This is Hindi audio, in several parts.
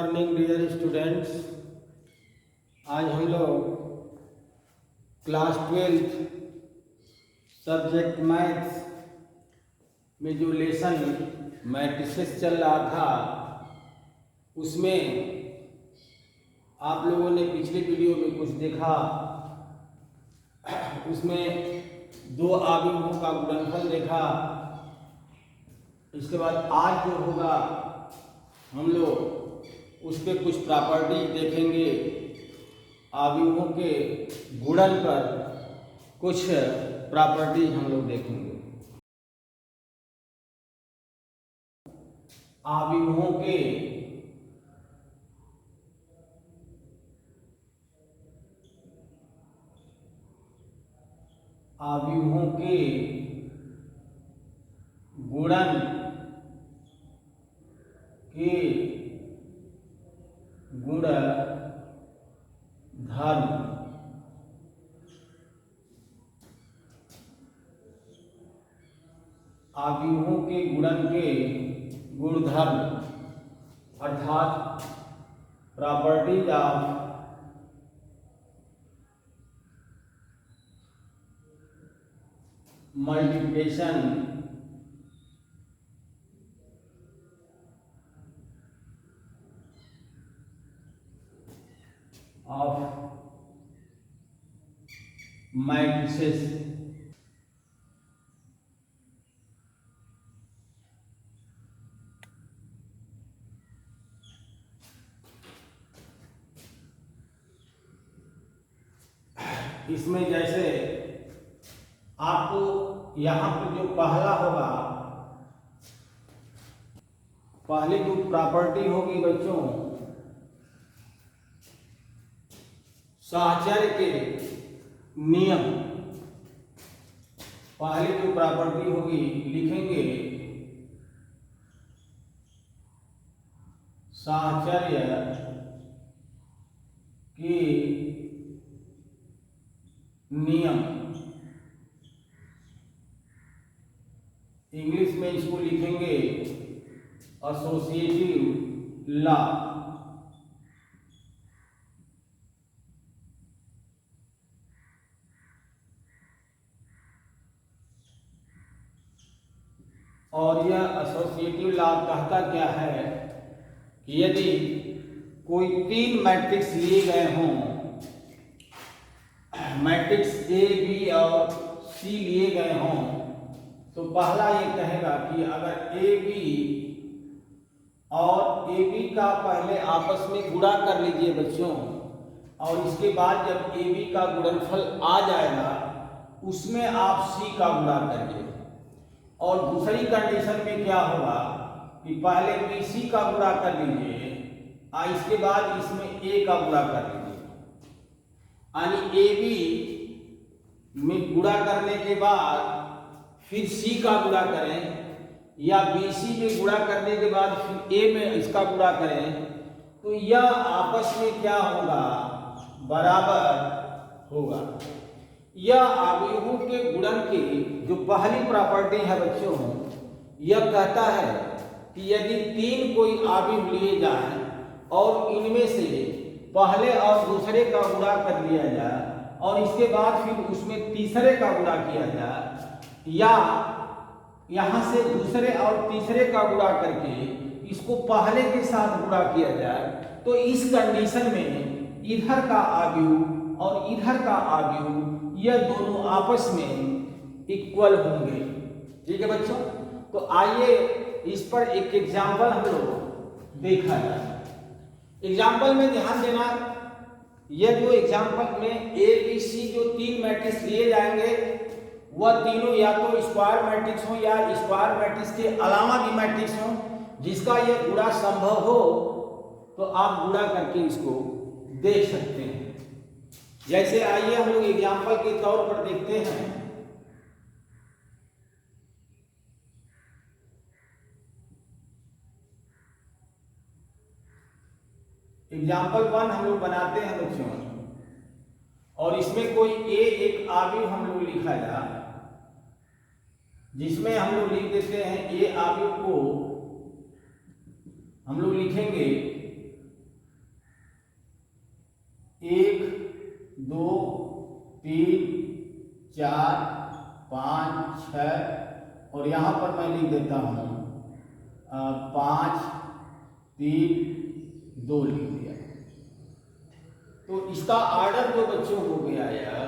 Morning dear students. आज हम लोग क्लास 12 सब्जेक्ट मैथ्स में जो लेसन मैट्रिसेस चल रहा था उसमें आप लोगों ने पिछले वीडियो में कुछ देखा। उसमें दो आव्यूहों का गुणनफल देखा। इसके बाद आज जो होगा हम लोग उस पर कुछ प्रॉपर्टी देखेंगे। आव्यूहों के गुणन पर कुछ प्रॉपर्टी हम लोग देखेंगे। आव्यूहों के गुणन के गुणधर्म। आव्यूहों के गुणन के गुणधर्म अर्थात properties of multiplication of matrices. इसमें जैसे आपको यहाँ पर जो पहला होगा, पहली जो प्रॉपर्टी होगी बच्चों, साहचर्य के नियम। पहली जो प्रॉपर्टी होगी लिखेंगे साहचर्य के नियम। इंग्लिश में इसको लिखेंगे एसोसिएटिव लॉ। और यह एसोसिएटिव लॉ कहता क्या है कि यदि कोई तीन मैट्रिक्स लिए गए हों, मैट्रिक्स ए बी और सी लिए गए हों, तो पहला ये कहेगा कि अगर ए बी और ए बी का पहले आपस में गुणा कर लीजिए बच्चों, और इसके बाद जब ए बी का गुणनफल आ जाएगा उसमें आप सी का गुणा करिए। और दूसरी कंडीशन में क्या होगा कि पहले बी सी का गुणा कर लीजिए और इसके बाद इसमें ए का गुणा कर लीजिए। यानी ए बी में गुणा करने के बाद फिर सी का गुणा करें, या बी सी में गुणा करने के बाद फिर ए में इसका गुणा करें, तो यह आपस में क्या होगा, बराबर होगा। यह आव्यूहों के गुणन की जो पहली प्रॉपर्टी है बच्चों, यह कहता है कि यदि तीन कोई आव्यूह लिए जाएं और इनमें से पहले और दूसरे का गुणा कर लिया जाए और इसके बाद फिर उसमें तीसरे का गुणा किया जाए, या यहाँ से दूसरे और तीसरे का गुणा करके इसको पहले के साथ गुणा किया जाए, तो इस कंडीशन में इधर का आव्यूह और इधर का आव्यूह यह दोनों आपस में इक्वल होंगे। ठीक है बच्चों, तो आइए इस पर एक एग्जाम्पल हम लोग देखा जाए। एग्जाम्पल में ध्यान देना, यह जो एग्जाम्पल में ए बी सी जो तीन मैट्रिक्स लिए जाएंगे वह तीनों या तो स्क्वायर मैट्रिक्स हो या स्क्वायर मैट्रिक्स के अलावा भी मैट्रिक्स हो जिसका यह गुणा संभव हो, तो आप गुणा करके इसको देख सकते हैं। जैसे आइए हम लोग एग्जाम्पल के तौर पर देखते हैं। एग्जाम्पल 1 हम लोग बनाते हैं बच्चों, और इसमें कोई ए एक आव्यूह हम लोग लिखा जाए, जिसमें हम लोग लिख देते हैं ए आव्यूह को हम लोग लिखेंगे 3 4 5 6 और यहाँ पर मैं लिख देता हूँ 5 3 2 लिख दिया। तो इसका ऑर्डर जो बच्चों हो गया यार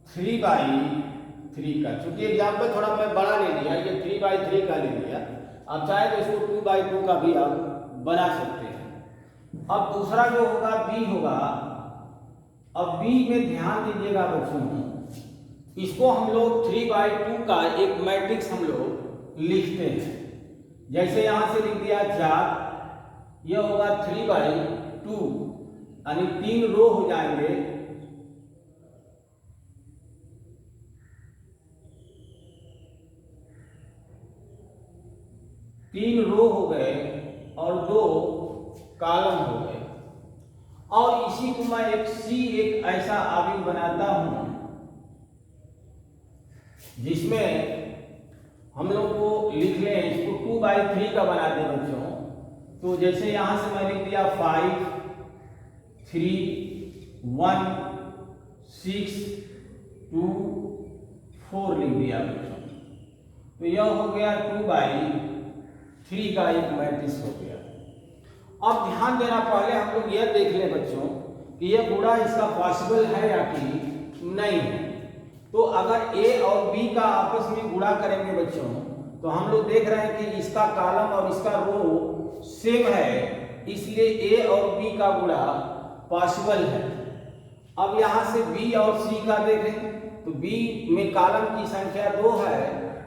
3/3 का, चूंकि एग्जाम्पल थोड़ा मैं बड़ा ले लिया, ये 3/3 का ले लिया। आप चाहे तो इसको 2/2 का भी आप बना सकते हैं। अब दूसरा जो होगा बी होगा। अब बी में ध्यान दीजिएगा बच्चों, इसको हम लोग 3/2 का एक मैट्रिक्स हम लोग लिखते हैं। जैसे यहां से लिख दिया 4, यह होगा 3/2 यानी 3 रो हो जाएंगे। तीन रो हो गए और 2 कॉलम हो गए। और इसी को मैं एक ऐसा आव्यूह बनाता हूं जिसमें हम लोग को लिख लें, इसको 2/3 का बना दें बच्चों। तो जैसे यहां से मैं लिख दिया 5 3 1 6 2 4 लिख दिया बच्चों। तो यह हो गया 2/3 का एक मैट्रिक्स हो गया। अब ध्यान देना, पहले हम लोग यह देख लें बच्चों कि यह गुणा इसका पॉसिबल है या कि नहीं है। तो अगर ए और बी का आपस में गुणा करेंगे बच्चों, तो हम लोग देख रहे हैं कि इसका कॉलम और इसका रो सेम है, इसलिए ए और बी का गुणा पॉसिबल है। अब यहां से बी और सी का देखें तो बी में कॉलम की संख्या 2 है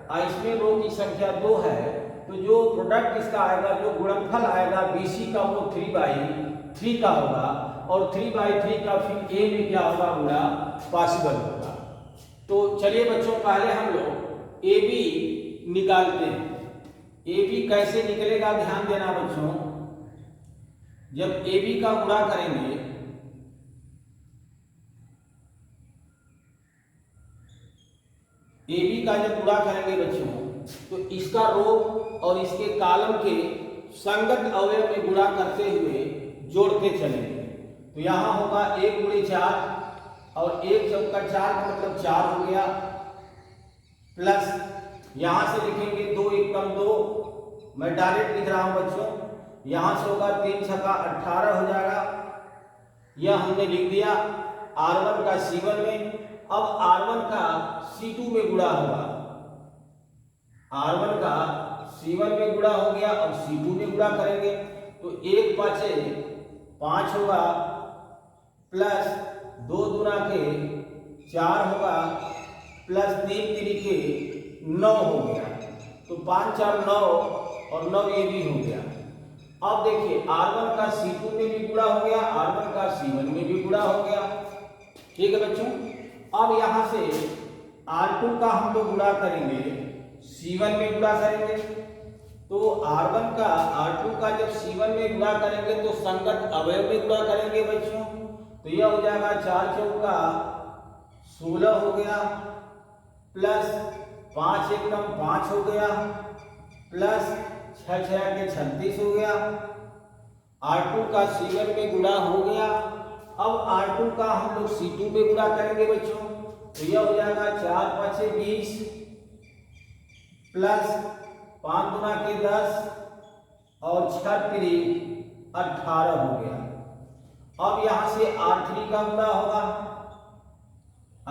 और इसमें रो की संख्या 2 है। तो जो प्रोडक्ट इसका आएगा, जो गुणनफल आएगा बीसी का, वो 3/3 का होगा और 3/3 का फिर ए में क्या होगा, गुणा पॉसिबल होगा। तो चलिए बच्चों पहले हम लोग ए बी निकालते हैं। ए बी कैसे निकलेगा ध्यान देना बच्चों। जब ए बी का गुणा करेंगे, ए बी का जब गुणा करेंगे बच्चों, तो इसका रो और इसके कॉलम के संगत अवयव में गुणा करते हुए जोड़ते चलेंगे। तो यहां होगा 1 × 4 और 1 चौका 4 का मतलब 4 हो गया, प्लस यहां से लिखेंगे 2 एकम 2, मैं डायरेक्ट लिख रहा हूं बच्चों। यहां से होगा 3 छक्का 18 हो जाएगा। यह हमने लिख दिया R1 का C1 में। अब R1 का C2 में गुणा होगा, R1 का C1 में गुणा हो गया, अब C2 में गुणा करेंगे तो 1 5 5 होगा, प्लस 2 दूना के 4 होगा, प्लस 3 तिरिके 9 हो गया। तो 5 4 9 और 9 ये भी हो गया। अब देखिए R1 का C2 में भी गुणा हो गया, R1 का C1 में भी गुणा हो गया। ठीक है बच्चों। अब यहां से R2 का हम लोग गुणा करेंगे, C1 में गुणा करेंगे। तो R2 का जब C1 में गुणा करेंगे तो संगत अवयव में गुणा करेंगे बच्चों। तो यह हो जाएगा 4 चौका 16 हो गया, प्लस 5 एकम 5 हो गया, प्लस 6 6 के 36 हो गया। R2 का C1 में गुणा हो गया। अब R2 का हम लोग C2 में गुणा करेंगे बच्चों। तो यह हो जाएगा 4 5 20, प्लस 5 दूना के 10 और 6 3 18 हो गया। अब यहां से R3 का गुणा होगा।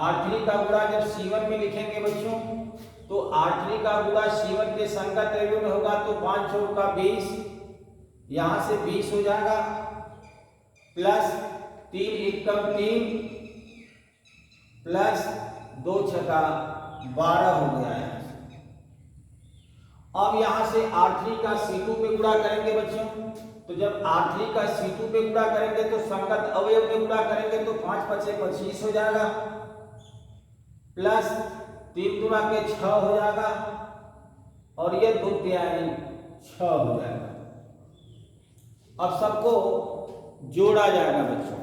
R3 का गुणा जब C1 में लिखेंगे बच्चों, तो R3 का गुणा C1 के संगत अवयव में होगा। तो 5 चौका 20, यहां से 20 हो जाएगा, प्लस 3 एकम 3, प्लस 2 छक्का 12 हो गया है। अब यहां से R3 का C2 में गुणा करेंगे बच्चों। तो जब R3 का C2 में गुणा करेंगे तो संगत अवयव में गुणा करेंगे तो 5 5 25 हो जाएगा, प्लस 3 दूना के 6 हो जाएगा और ये 2 तिहाई 6 हो जाएगा। अब सबको जोड़ा जाएगा बच्चों।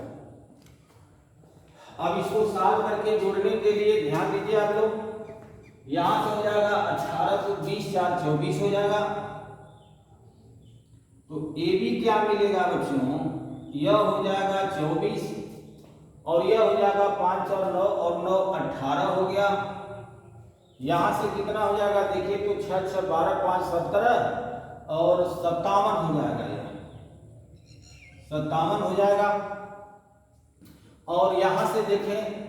अब इसको सॉल्व करके जोड़ने के लिए ध्यान दीजिए आप लोग। यहां से हो जाएगा 18 को 20 4 24 हो जाएगा। तो ए बी क्या मिलेगा बच्चों, यह हो जाएगा 24 और यह हो जाएगा 5 और 9 और 9 18 हो गया। यहाँ से कितना हो जाएगा देखिए तो 6 6 12 5 17 और 57 हो जाएगा, यह 57 हो जाएगा। और यहाँ से देखें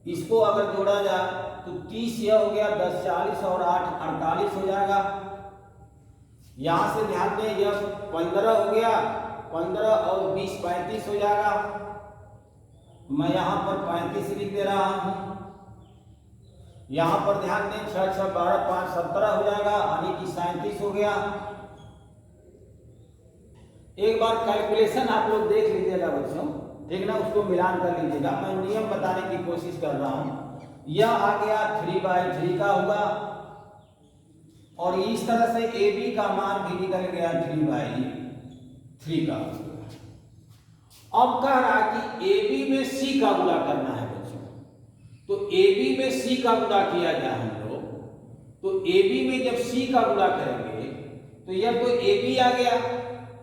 इसको अगर जोड़ा जाए तो 30 यह हो गया, 10 40 और 8 48 हो जाएगा। यहाँ से ध्यान दें यह 15 हो गया, 15 और 20 35 हो जाएगा। मैं यहाँ पर 35 लिख दे रहा हूँ। यहाँ पर ध्यान दें 6 6 12 5 17 हो जाएगा, यानी कि 37 हो गया। एक बार कैलकुलेशन आप लोग देख लीजिएगा बच्चों, ठीक ना, उसको मिलान कर लीजिएगा। मैं नियम बताने की कोशिश कर रहा हूँ। यह आ गया 3/3 का होगा और इस तरह से AB का मान भी निकल गया 3/3 का। अब कह रहा है कि AB में C का गुणा करना है बच्चों, तो AB में C का गुणा किया जाए हम लोग, तो AB में जब C का गुणा करेंगे तो यह तो AB आ गया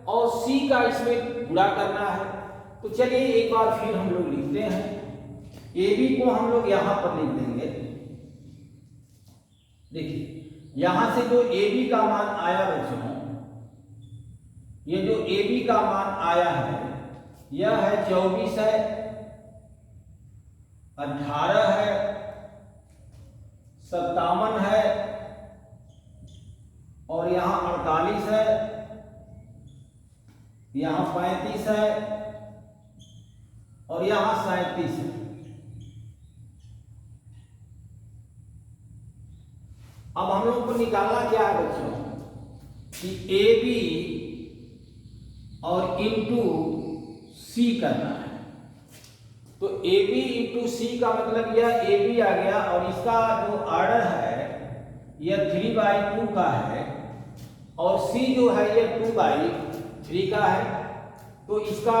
और C का इसमें गुणा करना है। तो चलिए एक बार फिर हम लोग लिखते हैं, AB को हम लोग यहां पर लिख देंगे। देखिए यहां से जो AB का मान आया बच्चों, ये जो AB का मान आया है यह है 24 है, 18 है, 57 है और यहां 48 है, यहां 35 है और यहां 37 है। अब हम लोग को निकालना क्या है बच्चों कि AB और इंटू C करना है। तो AB इंटू C का मतलब यह AB आ गया और इसका जो ऑर्डर है यह 3/2 का है और C जो है यह 2/3 का है। तो इसका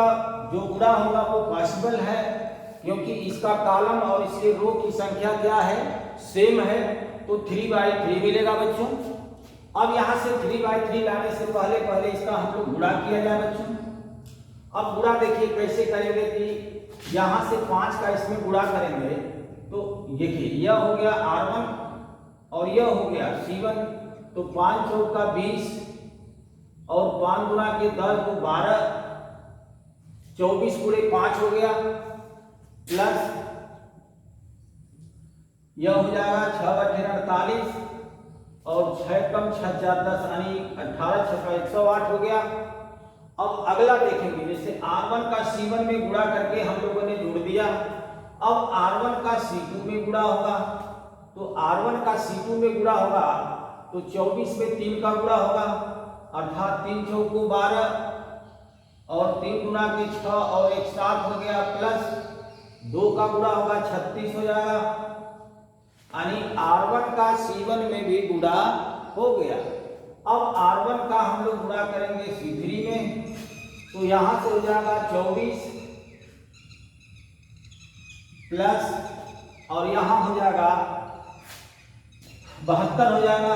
जो गुणा होगा वो पॉसिबल है क्योंकि इसका कॉलम और इसके रो की संख्या क्या है, सेम है, तो 3/3 मिलेगा बच्चों। अब यहां से 3/3 लाने से पहले इसका हम लोग गुणा किया जाए बच्चों। अब गुणा देखिए कैसे करेंगे कि यहां से 5 का इसमें गुणा करेंगे तो देखिए यह हो गया R1 और यह हो गया C1, तो 5 चौक का 20 और 5 गुणा के 10 को 12, 24 पूरे 5 हो गया, प्लस यह हो जाएगा 6 × 48 और 6 कम 6 4 10 यानी 18 6 का 108 हो गया। अब अगला देखेंगे, जैसे R1 का C1 में गुणा करके हम लोगों ने जोड़ दिया। अब R1 का C2 में गुणा होगा, तो R1 का C2 में गुणा होगा तो 24 में 3 का गुणा होगा, अर्थात 3 चौक को 12 और 3 गुणा के 6 और 1 7 हो गया, प्लस 2 का गुणा होगा 36 हो जाएगा, यानी R1 का C1 में भी गुणा हो गया। अब R1 का हम लोग गुणा करेंगे C3 में, तो यहां से हो जाएगा 24 प्लस और यहां हो जाएगा 72 हो जाएगा।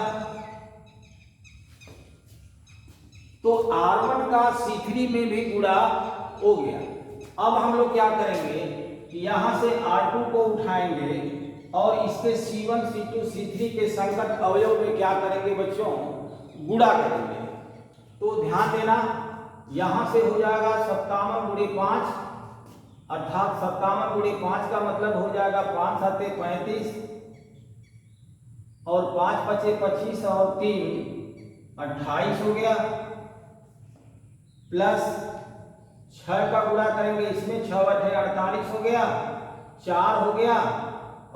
तो R1 का C3 में भी गुणा हो गया। अब हम लोग क्या करेंगे कि यहां से R2 को उठाएंगे और इसके C1 C2 C3 के संगत अवयव में क्या करेंगे बच्चों, गुणा करेंगे। तो ध्यान देना यहां से हो जाएगा 57 × 5, अर्थात 57 × 5 का मतलब हो जाएगा 5 7 35 और 5 5 25 और 3 28 हो गया, प्लस 6 का गुणा करेंगे इसमें 6 8 48 हो गया, 4 हो गया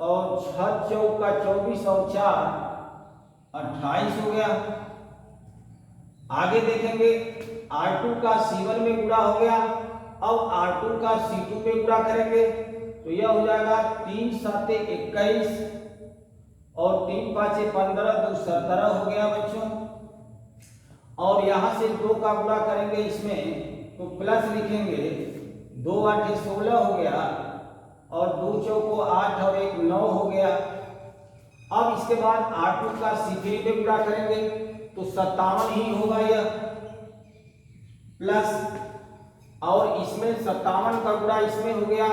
और 6 चौक का 24 और 4 28 हो गया। आगे देखेंगे R2 का C1 में गुणा हो गया। अब R2 का C2 में गुणा करेंगे तो यह हो जाएगा 3 7 21 और 3 5 15 2 17 हो गया बच्चों। और यहां से 2 का गुणा करेंगे इसमें तो प्लस लिखेंगे, 2 8 16 हो गया और 2 चौको 8 और 1 9 हो गया। अब इसके बाद R2 का C3 में गुणा करेंगे तो 57 ही होगा यह, प्लस और इसमें 57 का गुणा इसमें हो गया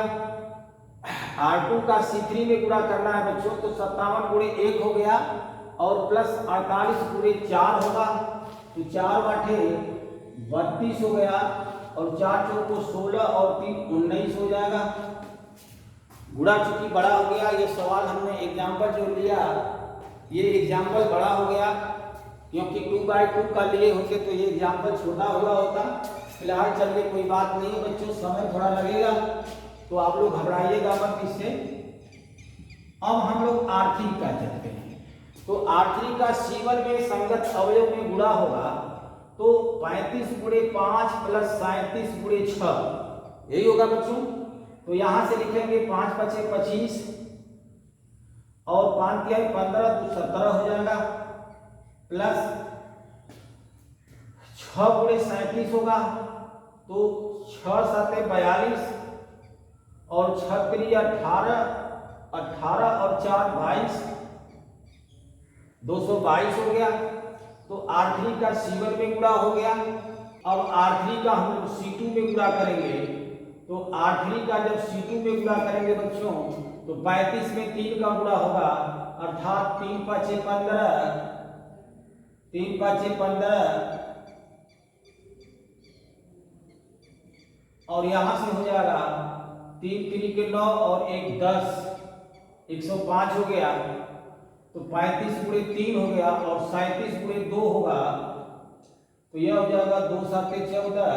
R2 का C3 में गुणा करना है बच्चों, तो 57 गुणे 1 हो गया और प्लस 48 गुणे 4 होगा, तो 4 बाटे 32 हो गया और 4 चौको 16 और 3 19 हो जाएगा। गुणा चूंकि बड़ा हो गया, ये सवाल हमने एग्जाम्पल जो लिया ये एग्जाम्पल बड़ा हो गया, क्योंकि 2/2 का लिए होते तो ये एग्जाम्पल छोटा हुआ होता। फिलहाल चलिए कोई बात नहीं बच्चों, समय थोड़ा लगेगा तो आप लोग घबराइएगा मत इससे। अब हम लोग R3 का चलते हैं। तो R3 का C1 में संगत अवयव में गुणा होगा, तो 35 गुणे 5 प्लस 37 गुणे 6 यही होगा बच्चों। तो यहां से लिखेंगे 5 पचे 25 और 5 तिहाई 15 तो 17 हो जाएगा, प्लस 6 गुणे 37 होगा, तो 6 साते 42 और 6 त्रिक 18, 18 और 4 22, 222 हो गया। तो R3 का C1 में गुणा हो गया। अब R3 का हम लोग C2 में गुणा करेंगे, तो R3 का जब C2 में गुणा करेंगे बच्चों, तो 35 में 3 का गुणा होगा, अर्थात 3 5 15, 3 5 15 और यहां से हो जाएगा 3 3 के 9 और 1 10, 105 हो गया। तो 35 गुणे 3 हो गया और 37 गुणे 2 होगा, तो यह हो जाएगा 2 7 14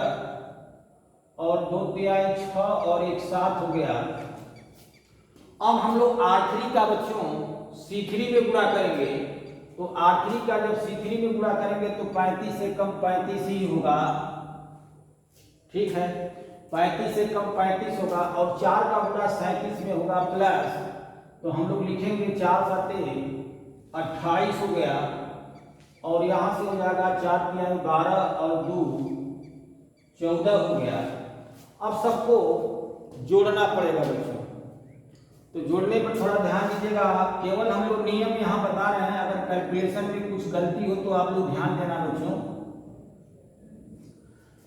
और 2 तिहाई 6 और 1 7 हो गया। अब हम लोग R3 का बच्चों C3 में गुणा करेंगे, तो R3 का जब C3 में गुणा करेंगे तो 35 से कम 35 ही होगा, ठीक है, 35 से कम 35 होगा और 4 का गुणा 37 में होगा प्लस, तो हम लोग लिखेंगे 4 साते 28 हो गया और यहां से हो जाएगा 4 तिहाई 12 और 2 14 हो गया। अब सबको जोड़ना पड़ेगा बच्चों, तो जोड़ने पर थोड़ा ध्यान दीजिएगा। केवल हम लोग नियम यहां बता रहे हैं, अगर कैलकुलेशन में कुछ गलती हो तो आप लोग ध्यान देना बच्चों।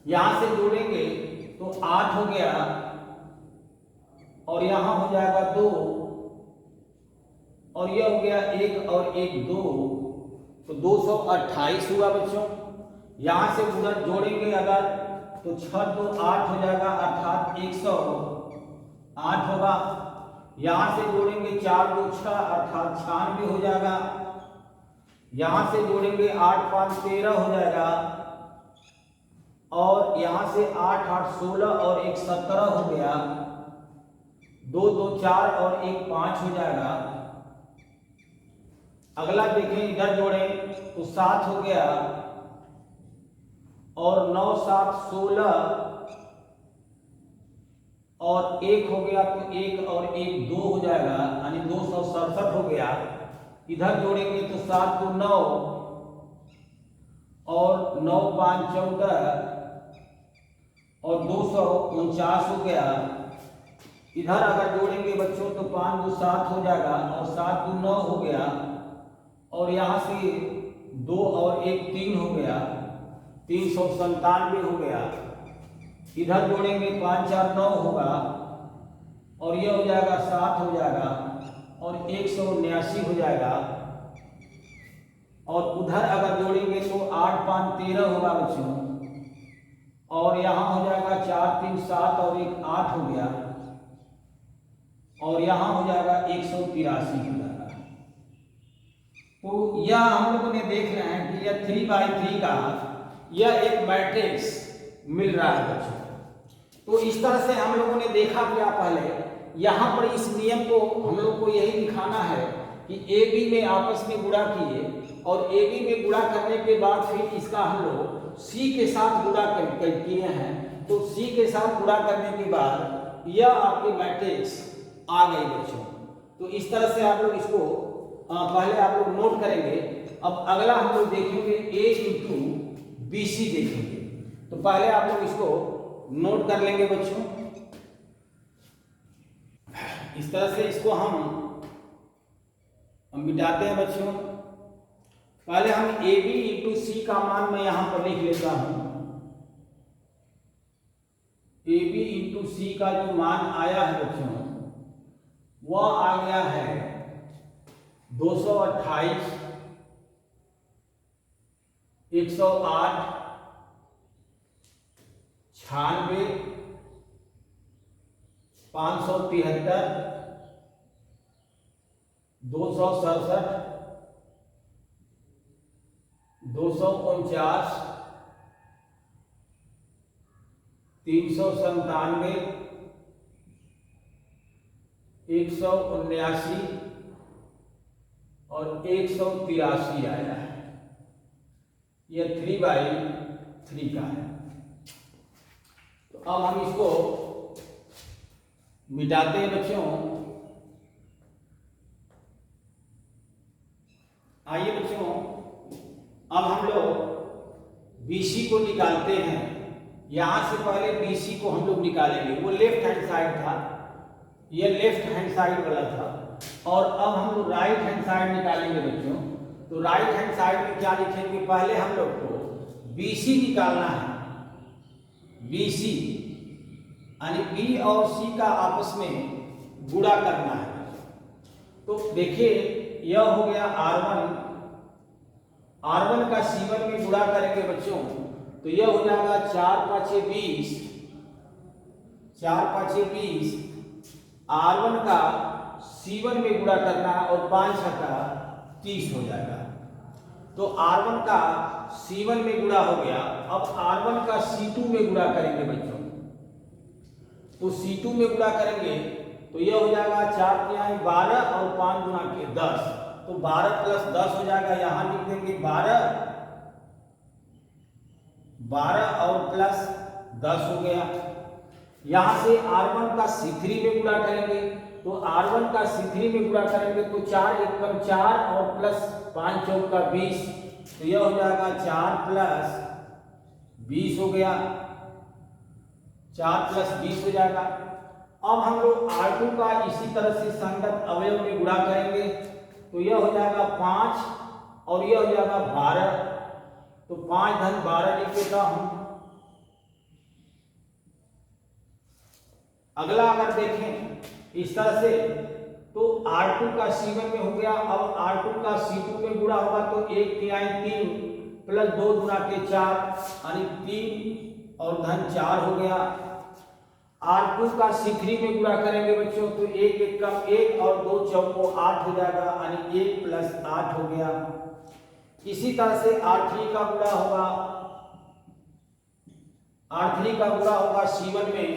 यहां से जोड़ेंगे तो 8 हो गया और यहां हो जाएगा 2 और यह हो गया 1 और 1 2, तो 228 हुआ बच्चों। यहां से गुणन जोड़ेंगे अगर तो 6 2 8 हो जाएगा, अर्थात 108 होगा। यहां से जोड़ेंगे 4 2 6 अर्थात 96 हो जाएगा। यहां से जोड़ेंगे 8 5 13 हो जाएगा और यहां से 8 8 16 और 1 17 हो गया, 2 2 4 और 1 5 हो जाएगा। अगला देखें, इधर जोड़ें तो 7 हो गया और 9 7 16 और 1 हो गया, तो 1 और 1 2 हो जाएगा, यानी 267 हो गया। इधर जोड़ेंगे तो 7 2 9 और 9 5 14 और 249 हो गया। इधर अगर जोड़ेंगे बच्चों तो 5 2 7 हो जाएगा और 7 2 9 हो गया और यहाँ से 2 और 1 3 हो गया, 397 हो गया। इधर जोड़ेंगे 5 4 9 होगा और यह हो जाएगा 7 हो जाएगा और 179 हो जाएगा। और उधर अगर जोड़ेंगे तो 8 5 13 होगा बच्चों और यहाँ हो जाएगा 4 3 7 और 1 8 हो गया और यहाँ हो जाएगा 183 हो जाएगा। तो यह हम लोगों ने देख रहे हैं कि यह 3/3 का यह एक मैट्रिक्स मिल रहा है बच्चों। तो इस तरह से हम लोगों ने देखा क्या पहले, यहाँ पर इस नियम को हम लोग को यही दिखाना है कि ए बी में आपस में गुणा किए और ए बी में गुणा करने के बाद फिर इसका हम लोग सी के साथ गुणा किए हैं, तो सी के साथ गुणा करने के बाद यह आपकी मैट्रिक्स आ गई बच्चों। तो इस तरह से आप लोग इसको पहले आप लोग नोट करेंगे। अब अगला हम लोग देखेंगे ए इंटू बी सी देखेंगे, तो पहले आप लोग इसको नोट कर लेंगे बच्चों। इस तरह से इसको हम मिटाते हैं बच्चों। पहले हम ए बी इंटू सी का मान मैं यहां पर लिख लेता हूं। ए बी इंटू सी का जो मान आया है बच्चों वह आ गया है 228, 108, 96, 573, 267, 249, 397, 179 और 183 आया है। यह 3/3 का है। तो अब हम इसको मिटाते हैं बच्चों। आइए बच्चों, अब हम लोग BC को निकालते हैं। यहां से पहले BC को हम लोग निकालेंगे। वो लेफ्ट हैंड साइड था, ये लेफ्ट हैंड साइड वाला था, और अब हम लोग राइट हैंड साइड निकालेंगे बच्चों। तो राइट हैंड साइड में क्या लिखेंगे? पहले हम लोग को BC निकालना है। BC यानी B और C का आपस में गुणा करना है। तो देखिए, यह हो गया R1। R1 का C1 में गुणा करेंगे बच्चों, तो यह हो जाएगा 4 5 20, 4 5 20। R1 का C1 में गुणा करना है और 5 6 30 हो जाएगा। तो R1 का C1 में गुणा हो गया। अब R1 का C2 में गुणा करेंगे बच्चों। तो C2 में गुणा करेंगे तो यह हो जाएगा 4 तिहाई 12 और 5 गुणा के 10। तो 12 प्लस 10 हो जाएगा। यहां लिख देंगे 12 और प्लस 10 हो गया। यहां से R1 का C3 में गुणा करेंगे। तो R1 का C3 में गुणा करेंगे तो 4 एकम 4 और प्लस 5 चौका 20। तो यह हो जाएगा 4 प्लस 20 हो गया। 4 प्लस 20 हो जाएगा। अब हम लोग R2 का इसी तरह से संगत अवयव में गुणा करेंगे। तो यह हो जाएगा 5 और यह हो जाएगा 12। तो 5 धन 12 लिख देता हूं। अगला अगर देखें इस तरह से, तो R2 का C1 में हो गया। अब R2 का C2 में गुणा होगा तो 1 तिहाई 3 प्लस 2 गुणा के 4 यानी 3 और धन 4 हो गया। R2 का C3 में गुणा करेंगे बच्चों तो 1 एकम 1 और 2 चौको 8 हो जाएगा यानी 1 प्लस 8 हो गया। इसी तरह से R3 का गुणा होगा। R3 का गुणा होगा C1 में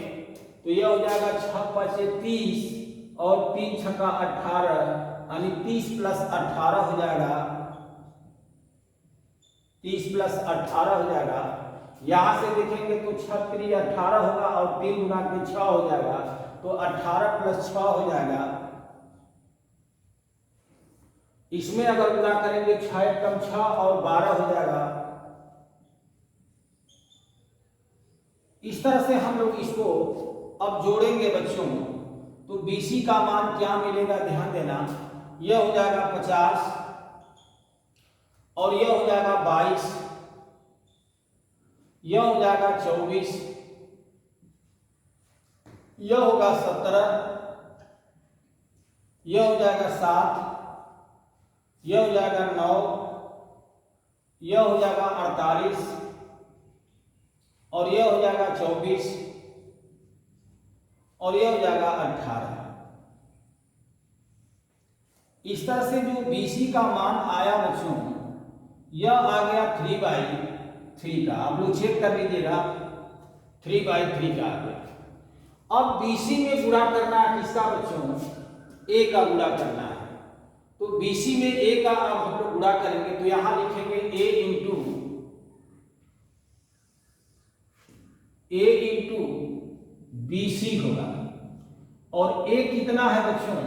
तो यह हो जाएगा 6 5 30 और 3 6 18 यानी 30 प्लस 18 हो जाएगा। 30 प्लस 18 हो जाएगा। यहां से देखेंगे तो 6 3 18 होगा और 3 गुना के 6 हो जाएगा। तो 18 प्लस 6 हो जाएगा। इसमें अगर गुणा करेंगे 6 एकम 6 और 12 हो जाएगा। इस तरह से हम लोग इसको अब जोड़ेंगे बच्चों। तो BC का मान क्या मिलेगा ध्यान देना। यह हो जाएगा 50 और यह हो जाएगा 22, यह हो जाएगा 24, यह होगा 17, यह हो जाएगा 7, यह हो जाएगा 9, यह हो जाएगा 48 और यह हो जाएगा 24 और यह हो जाएगा 18। इस तरह से जो BC का मान आया बच्चों, यह आ गया 3/3 का। आप लोग चेक कर लीजिएगा, 3/3 का आ गया। अब BC में गुणा करना है किसका बच्चों? A का गुणा करना है। तो BC में A का अब हम लोग गुणा करेंगे तो यहां लिखेंगे A इंटू BC होगा। और A कितना है बच्चों?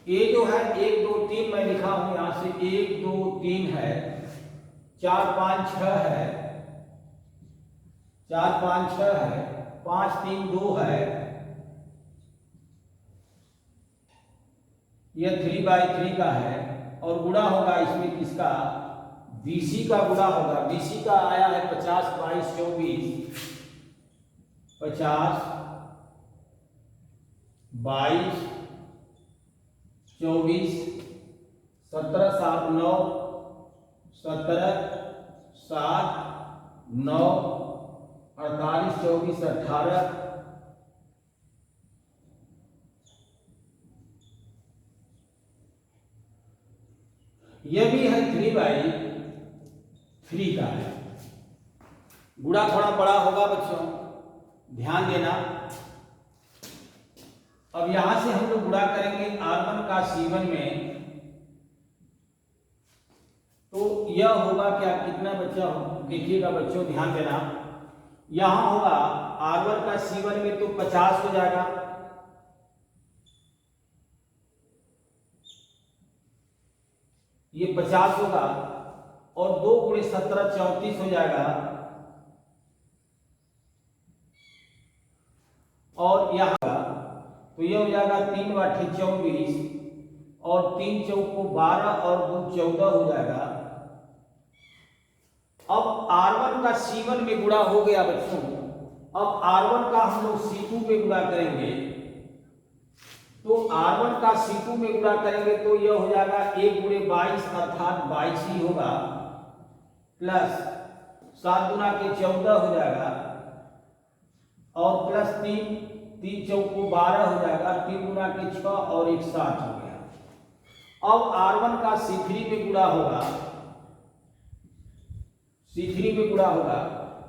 A जो है 1 2 3 मैं लिखा हूं यहां से 1 2 3 है, 4 5 6 है, 4 5 6 है, 5 3 2 है। यह 3/3 का है और गुणा होगा इसमें किसका? BC का गुणा होगा। BC का आया है 50 22 24, 50 22, 24, 17, 7, 9, 17, 7, 9, 48, 24, 18, यह भी है 3/3 का है। गुणा थोड़ा बड़ा होगा बच्चों, ध्यान देना। अब यहां से हम लोग गुणा करेंगे R1 का C1 में, तो यह होगा क्या, कितना बच्चा देखिएगा बच्चों, ध्यान देना। यहां होगा R1 का C1 में तो 50 हो जाएगा, ये 50 होगा, और 2 × 17 34 हो जाएगा, और यहाँ तो यह हो जाएगा 3 × 8 = 24, और 3 चौको 12 और 2 14 हो जाएगा। अब R1 का C1 में गुणा हो गया बच्चों। अब R1 का हम लोग C2 में गुणा करेंगे, तो R1 का C2 में गुणा करेंगे तो यह हो जाएगा 1 × 22 अर्थात 22 ही होगा, प्लस 7 × 14 हो जाएगा, और प्लस 3 चौको 12 हो जाएगा, 3 × 6 और 1 7 हो गया। अब R1 का C3 में गुणा होगा, C3 में गुणा होगा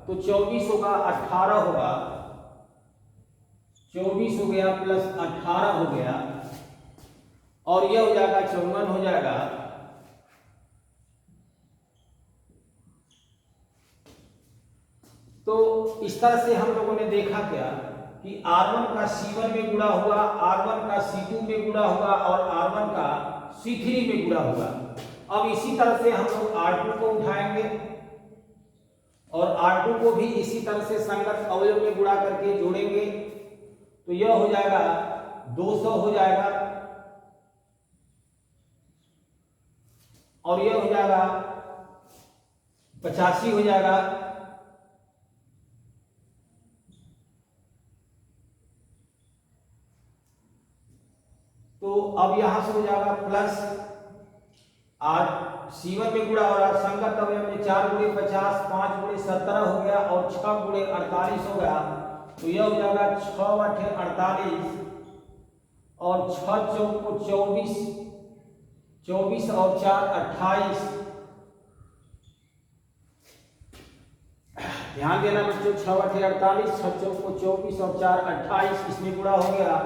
तो 24 होगा, 18 होगा, 24 हो गया प्लस 18 हो गया, और यह हो जाएगा 54 हो जाएगा। तो इस तरह से हम लोगों ने देखा क्या कि R1 का C1 में गुणा हुआ, R1 का C2 में गुणा हुआ, और R1 का C3 में गुणा हुआ। अब इसी तरह से हम लोग R2 को उठाएंगे, और R2 को भी इसी तरह से संगत अवयव में गुणा करके जोड़ेंगे, तो यह हो जाएगा 200 हो जाएगा, और यह हो जाएगा 85 हो जाएगा, तो अब यहां से हो जाएगा प्लस C1 में गुणा हो रहा, संगत अवयव में 4 × 50, 5 × 17 हो गया, और 6 × 48 हो गया, तो यह हो जाएगा 6 × 8 = 48, और 6 चौको 24, 24 और 4 28। ध्यान देना बच्चों, 6 × 8 = 48, 6 चौको 24 और 4 28, इसमें गुणा हो गया।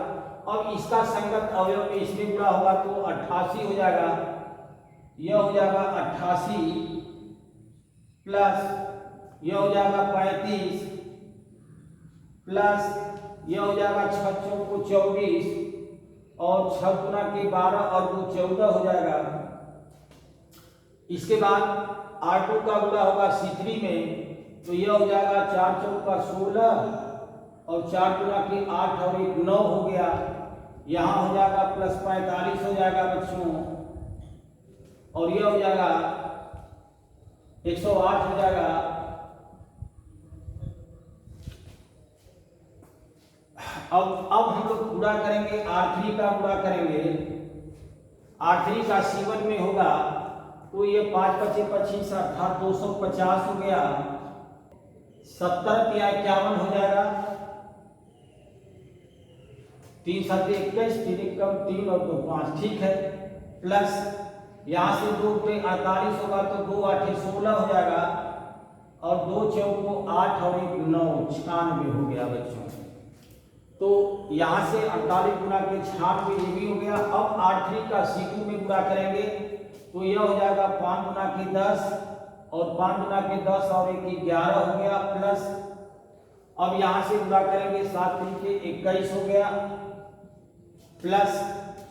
अब इसका संगत अवयव में इसमें गुणा होगा तो 88 हो जाएगा, यह हो जाएगा 88, प्लस यह हो जाएगा 35, प्लस यह हो जाएगा 6 चौको 24, और 6 × 12 और 2 14 हो जाएगा। इसके बाद R2 का गुणा होगा C3 में, तो यह हो जाएगा 4 चौका 16, और 4 × 8 और 1 9 हो गया, यहाँ हो जाएगा प्लस 45 हो जाएगा बच्चों, और यह हो जाएगा 108 हो जाएगा। अब हम लोग गुणा करेंगे, R3 का गुणा करेंगे। R3 का C1 में होगा तो ये 5 × 5 = 25 अर्थात 250 हो गया, 70 × 51 हो जाएगा, 3 × 7 = 21, 3 × 3 और 2 5, ठीक है, प्लस यहाँ से 2 × 48 होगा तो 2 × 8 = 16 हो जाएगा, और 2 चौको 8 और 1 9 96 हो गया बच्चों। तो यहाँ से 48 × 96 ये भी हो गया। अब R3 का C2 में गुणा करेंगे तो यह हो जाएगा 5 × 10, और 5 × 10 और 1 11 हो गया, प्लस अब यहाँ से गुणा करेंगे 7 × 21 हो गया, प्लस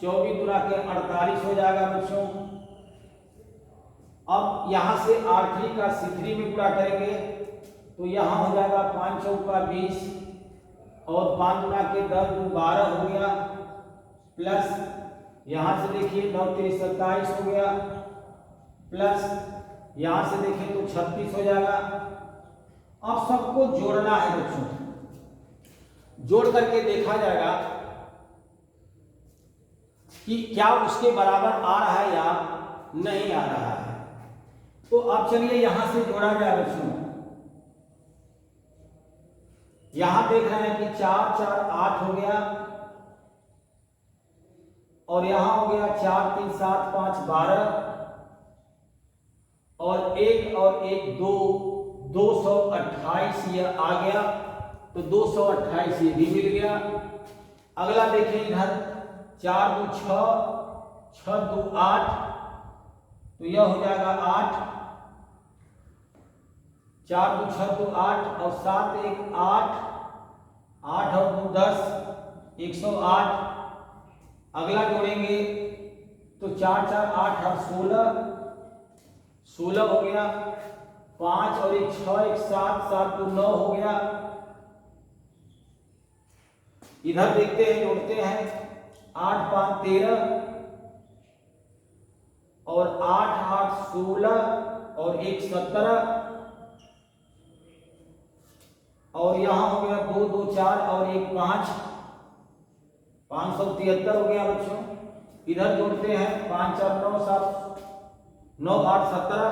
24 × 48 हो जाएगा बच्चों। अब यहाँ से R3 का C3 में गुणा करेंगे तो यहाँ हो जाएगा 5 चौका 20, और 5 × 10 12 हो गया, प्लस यहाँ से देखिए 9 × 3 27 हो गया, प्लस यहाँ से देखें तो 36 हो जाएगा। अब सबको जोड़ना है बच्चों, जोड़ करके देखा जाएगा कि क्या उसके बराबर आ रहा है या नहीं आ रहा है। तो अब चलिए यहां से जोड़ा जाए बच्चों। यहां देख रहे हैं कि 4 4 8 हो गया, और यहां हो गया 4 3 7 5 12, और 1 और 1 2, 228 ये आ गया। तो 228 ये भी मिल गया। अगला देखिए इधर 4 2 6, 6 2 8, तो यह हो जाएगा 8, 4 2 6 2 8, और 7 1 8, 8 और 2 10, 108। अगला जोड़ेंगे तो 4 4 8 और 16, 16 हो गया। 5 और 1 6, 1 7, 7 2 9 हो गया। इधर देखते हैं, जोड़ते हैं 8 5 13, और 8 8 16, और 1 17, और यहां हो गया 2 2 4 और 1 5, 573 हो गया बच्चों। इधर जोड़ते हैं 5 4 9 7 9 8 17,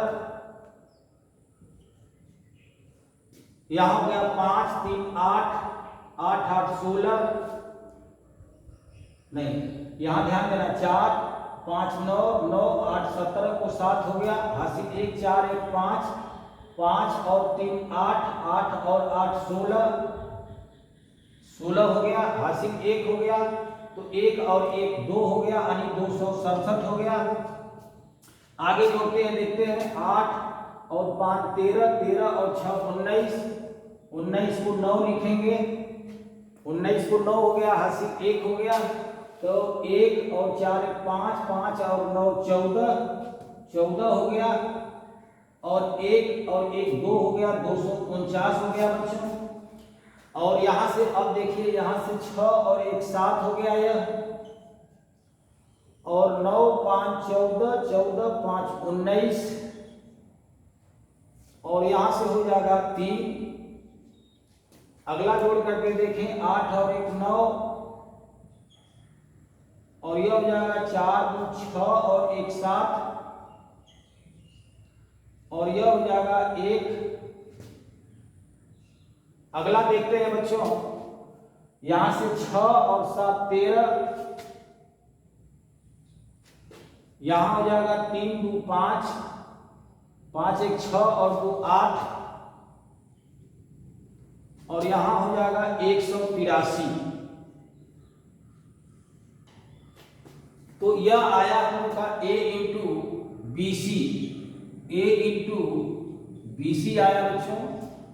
यहां हो गया 5 3 8, 8 8 16, नहीं यहां ध्यान देना 4 5 9 9 8 17 को 7 हो गया। हासिल 1 4 1 5, 5 और 3 8, 8 और 8 16, 16 हो गया। हासिल 1 हो गया। तो 1 और 1 2 हो गया, यानी 267 हो गया। आगे जोड़ते हैं, देखते हैं 8 और 5 13, 13 और 6 19, 19 को 9 लिखेंगे, 19 को 9 हो गया। हासिल 1 हो गया। तो 1 और 4 1 5, 5 और 9 14, 14 हो गया। और 1 और 1 2 हो गया, 249 हो गया बच्चों। और यहां से अब देखिए, यहां से 6 और 1 7 हो गया यह, और 9 5 14, 14 5 19, और यहां से हो जाएगा 3। अगला जोड़ करके देखें 8 और 1 9, और यह हो जाएगा 4 2 6 और 1 7, और यह हो जाएगा 1। अगला देखते हैं बच्चों, यहां से 6 और 7 13, यहां हो जाएगा 3 2 5, 5 1 6 और 2 8, और यहां हो जाएगा 183। तो यह आया हम लोग का a into B C, a into B C आया बच्चों।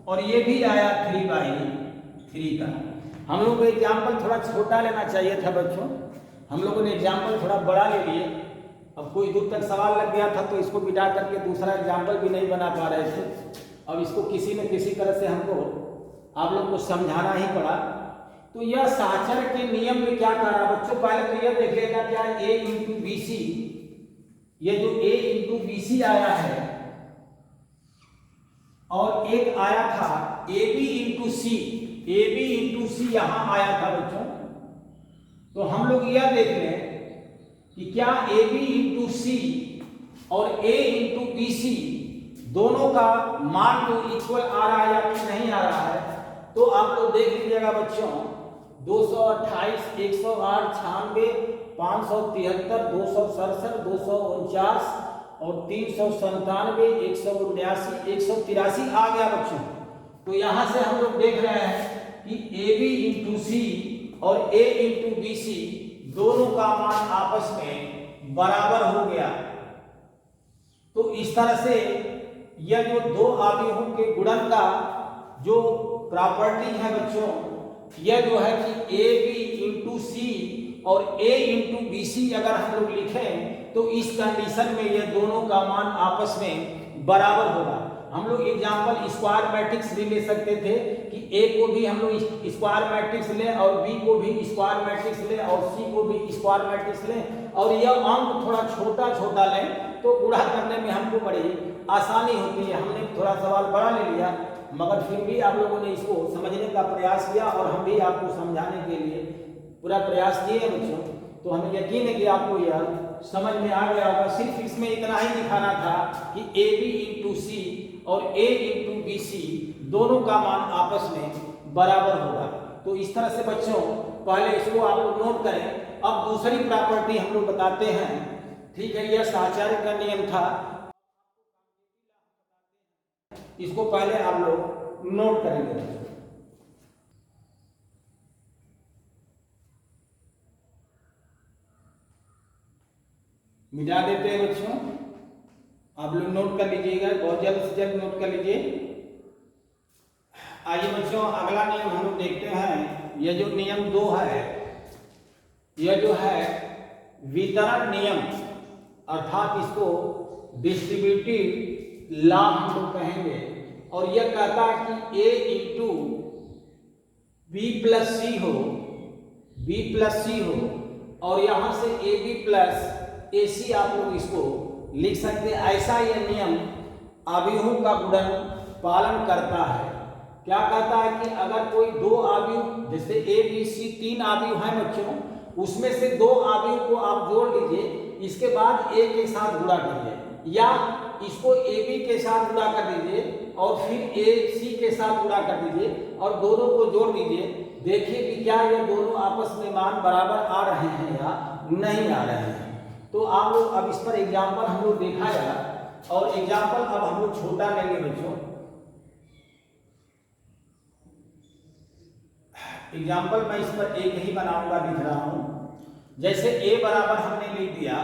और ये भी आया 3/3 का। हम लोग को एग्जाम्पल थोड़ा छोटा लेना चाहिए था बच्चों, हम लोगों ने एग्जाम्पल थोड़ा बड़ा ले लिए। अब कोई दूर तक सवाल लग गया था तो इसको मिटा करके दूसरा एग्जाम्पल भी नहीं बना पा रहे थे। अब इसको किसी न किसी तरह से हमको आप लोग को समझाना ही पड़ा। तो यह साचर के नियम में क्या कर रहा है बच्चों, पहले तो यह देख लेना क्या a इंटू बी सी, ये जो a इंटू बी सी आया है, और एक आया था A B into C, A B into C यहां आया था बच्चों। तो हम लोग यह देख लें कि क्या ए बी इंटू सी और a इंटू बी सी दोनों का मान जो इक्वल आ रहा है या फिर नहीं आ रहा है। तो आप लोग देख लीजिएगा बच्चों, 228 108 96 573 267 249 और 397 179 183 आ गया बच्चों। तो यहां से हम लोग देख रहे हैं कि ए बी इंटू सी और a इंटू बी सी दोनों का मान आपस में बराबर हो गया। तो इस तरह से यह जो दो आवेशों के गुणन का जो प्रॉपर्टी है बच्चों, यह जो है कि ए बी इंटू सी और a इंटू बी सी अगर हम लोग लिखें तो इस कंडीशन में ये दोनों का मान आपस में बराबर होगा। हम लोग एग्जाम्पल स्क्वायर मैट्रिक्स भी ले सकते थे कि a को भी हम लोग स्क्वायर मैट्रिक्स लें और b को भी स्क्वायर मैट्रिक्स लें और c को भी स्क्वायर मैट्रिक्स लें, और यह अंक थोड़ा छोटा छोटा लें तो गुणा करने में हमको बड़ी आसानी होती है। हमने थोड़ा सवाल बड़ा ले लिया, मगर फिर भी आप लोगों ने इसको समझने का प्रयास किया और हम भी आपको समझाने के लिए पूरा प्रयास किए बच्चों। तो हमें यकीन है कि आपको यह समझ में आ गया होगा। सिर्फ इसमें इतना ही दिखाना था कि AB इंटू सी और A इंटू बी सी दोनों का मान आपस में बराबर होगा। तो इस तरह से बच्चों पहले इसको आप लोग नोट करें। अब दूसरी प्रॉपर्टी हम लोग बताते हैं, ठीक है, यह साहचर्य का नियम था, इसको पहले आप लोग नोट करेंगे। मिटा देते हैं बच्चों, आप लोग नोट कर लीजिएगा, बहुत जल्द से जल्द नोट कर लीजिए। आइए बच्चों अगला नियम हम लोग देखते हैं। यह जो नियम 2 है, यह जो है वितरण नियम, अर्थात इसको डिस्ट्रीब्यूटिव लॉ हम लोग कहेंगे। और यह कहता है कि A इंटू बी प्लस सी हो, B प्लस सी हो, और यहां से AB प्लस AC आप लोग इसको लिख सकते हैं। ऐसा यह नियम अवयवों का गुणन पालन करता है। क्या कहता है कि अगर कोई दो अवयव, जैसे A B C 3 अवयव हैं बच्चों, उसमें से 2 अवयव को आप जोड़ लीजिए, इसके बाद A के साथ गुणा करिए, या इसको AB के साथ गुणा कर दीजिए और फिर AC के साथ गुणा कर दीजिए और दोनों को जोड़ दीजिए। देखिए कि क्या ये दोनों आपस में मान बराबर आ रहे हैं या नहीं आ रहे हैं। तो आप लोग अब इस पर एग्जाम्पल हम लोग देखा जाए, और एग्जाम्पल अब हम लोग छोटा लेंगे बच्चों। एग्जाम्पल मैं इस पर एक ही बनाऊंगा, दिख रहा हूं। जैसे A बराबर हमने लिख दिया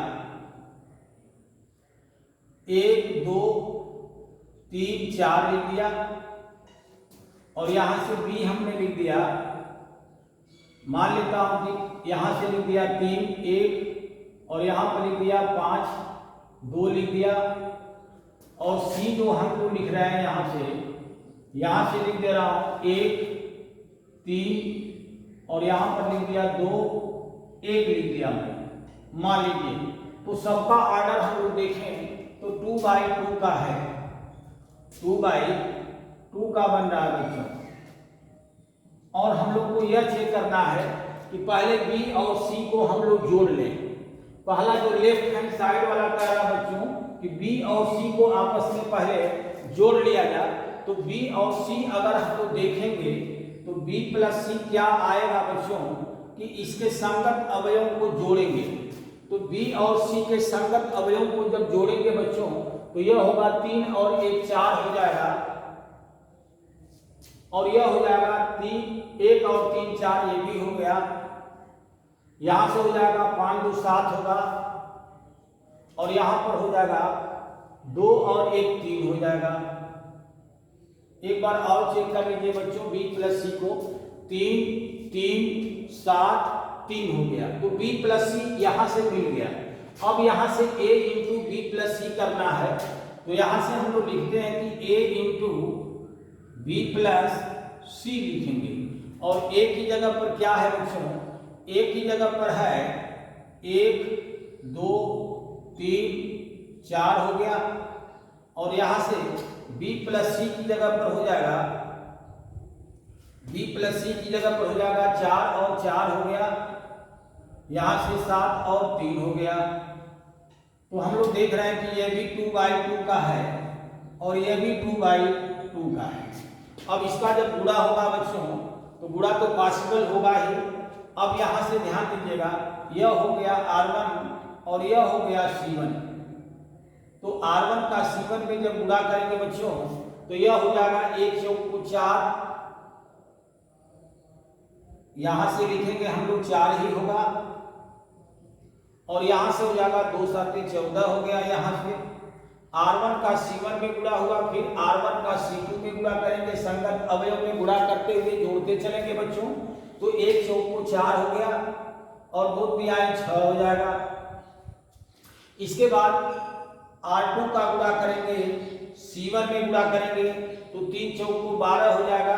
1 2 3 4 लिख दिया, और यहां से B हमने लिख दिया, मान लेता हूं कि यहां से लिख दिया 3 1, और यहां पर लिख दिया 5 2 लिख दिया, और C जो हम लोग लिख रहे हैं यहां से लिख दे रहा हूं 1 3, और यहां पर लिख दिया 2 1 लिख दिया मान लीजिए। तो सबका ऑर्डर हम लोग देखें तो 2/2 का है, 2/2 का बन रहा है बच्चों। और हम लोग को यह चेक करना है कि पहले B और C को हम लोग जोड़ लें। पहला जो लेफ्ट हैंड साइड वाला कह रहा है बच्चों कि B और C को आपस में पहले जोड़ लिया जाए। तो B और C अगर हम लोग देखेंगे तो B प्लस C क्या आएगा बच्चों कि इसके संगत अवयवों को जोड़ेंगे। तो B और C के संगत अवयवों को जब जोड़ेंगे बच्चों तो यह होगा 3 और 1 4 हो जाएगा, और यह हो जाएगा 3 1 और 3 4, ये भी हो गया। यहां से हो जाएगा 5 2 7 होगा, और यहां पर हो जाएगा 2 और 1 3 हो जाएगा। एक बार और चेक कर लीजिए बच्चों, B प्लस C को 3 3 7 3 हो गया। तो B प्लस C यहां से मिल गया। अब यहां से A into B plus C करना है, तो यहां से हम लोग लिखते हैं कि A into B plus C लिखेंगे। और A की जगह पर क्या है बच्चों, A की जगह पर है 1 2 3 4 हो गया, और यहां से B प्लस C की जगह पर हो जाएगा, B प्लस C की जगह पर हो जाएगा 4 और 4 हो गया, यहां से 7 और 3 हो गया। तो हम लोग देख रहे हैं कि यह भी 2/2 का है और यह भी 2/2 का है। अब इसका जब गुणा होगा बच्चों तो गुणा तो पॉसिबल होगा ही। अब यहां से ध्यान दीजिएगा, यह हो गया R1 और यह हो गया C1। तो R1 का C1 में जब गुणा करेंगे बच्चों तो यह हो जाएगा 1 चौको 4, यहां से लिखेंगे हम लोग 4 ही होगा, और यहां से हो जाएगा 2 7 14 हो गया। यहां से R1 का C1 में गुणा हुआ, फिर R1 का C2 में गुणा करेंगे, संगत अवयव में गुणा करते हुए जोड़ते चलेंगे बच्चों। तो 1 चौको 4 हो गया और 2 तिहाई 6 हो जाएगा। इसके बाद R2 का गुणा करेंगे, C1 में गुणा करेंगे तो 3 चौको 12 हो जाएगा,